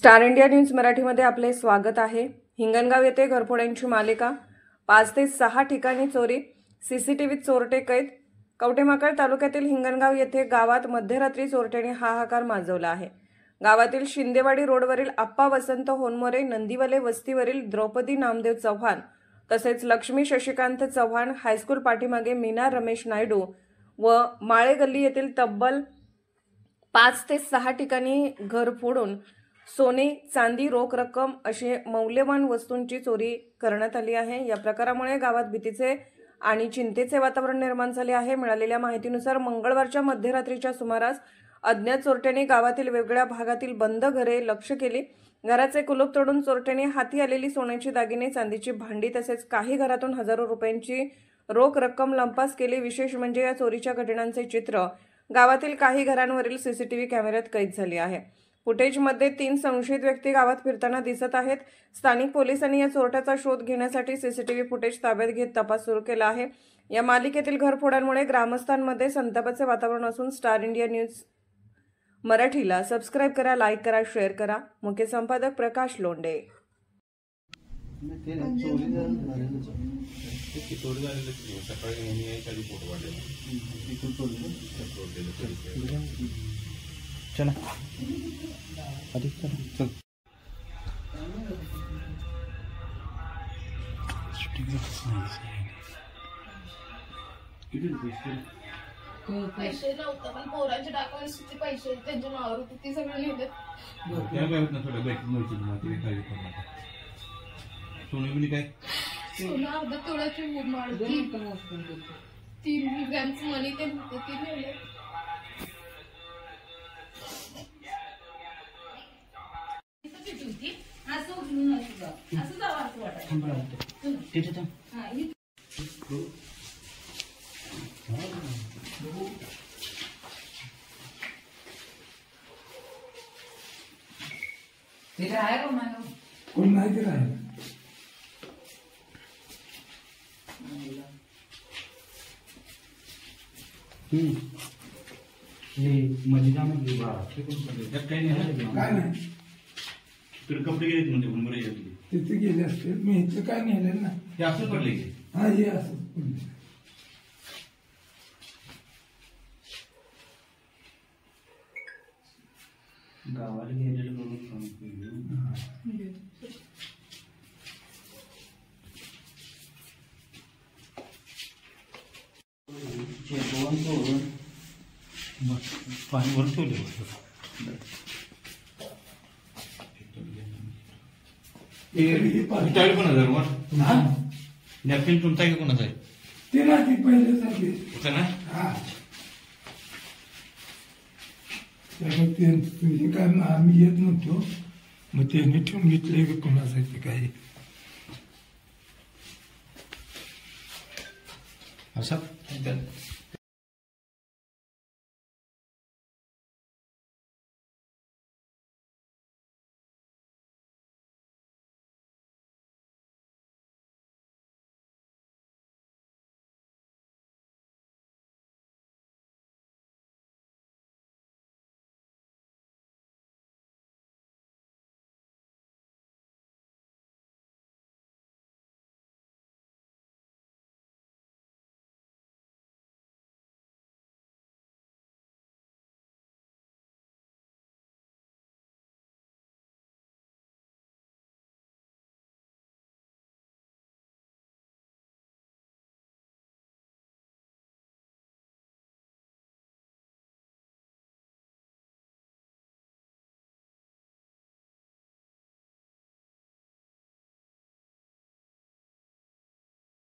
Star India news मराठीमध्ये आपले स्वागत आहे। हिंगणगाव येथे घरफोड्यांची मालिका, 5 ते 6 ठिकाणी चोरी, सीसीटीव्हीत चोरटे कैद। कवठेमहांकाळ तालुक्यातील हिंगणगाव येथे गावात मध्यरात्री चोरट्यांनी हाहाकार माजवला आहे। गावातील शिंदेवाडी रोडवरील आप्पा वसंत होनमोरे नंदीवले वस्तीवरील द्रौपदी नामदेव चव्हाण तसेच लक्ष्मी शशिकांत चव्हाण हायस्कूल पाठीमागे मीना रमेश नायडू व माळे गल्ली येथील तब्बल 5 ते 6 ठिकाणी घर फोडून सोने, चांदी, रोख रक्कम अशी मौल्यवान वस्तूंची चोरी करण्यात आली आहे। या प्रकारामुळे गावात भीतीचे आणि चिंतेचे वातावरण निर्माण झाले आहे। मिळालेल्या माहितीनुसार मंगळवारच्या मध्यरात्रीच्या सुमारास अज्ञात चोरट्यांनी गावातील वेगवेगळ्या भागातील बंद घरे लक्ष्य केली। घराचे कुलूप तोडून चोरट्यांनी हाती आलेली सोन्याची दागिने, चांदीची भांडी तसेच काही घरातून हजारो रुपयांची रोख रक्कम लंपास केली। विशेष म्हणजे या चोरीच्या घटनांचे चित्र गावातील काही घरांवरील सीसीटीव्ही कॅमेऱ्यात कैद झाले आहे। फुटेजमध्ये 3 संशयित व्यक्ती गावात फिरताना दिसत आहेत। स्थानिक पोलिसांनी या चोरट्याचा शोध घेण्यासाठी सीसीटीव्ही फुटेज ताब्यात घेत तपास सुरू केला आहे। या मालिकेतील घरफोड्यांमुळे ग्रामस्थांमध्ये संतापाचे वातावरण असून स्टार इंडिया न्यूज मराठीला सबस्क्राइब करा, लाईक करा, शेअर करा। मुख्य संपादक प्रकाश लोंढे। चला अधिक चला चल पैसे नव्हतं पण पोरांचे टाकायचे पैसे त्यांच्या नावावर होते ते सगळे लिहिले सोनं अर्धा तोळ्याची माळती 3 ग्रॅम्स मनी ते लिहिले। कोण नाही ते राहिलं मजिदामध्ये काय नाही कपडे गेले म्हणजे बरोबर तिथे गेले असते। मी इथं काय नेलं ना, हे असं पडले की हा हे असं गावाला गेलेलं बरोबर पाणी वर ठेवले कोणाचं नॅपकिन तुमचा की कोणाचा आहे ते ना ती पहिले सारखे होतं ना। हा तुझे कारण आम्ही येत नव्हतो, मग त्यांनी ठेवून घेतले कोणासाठी काही असं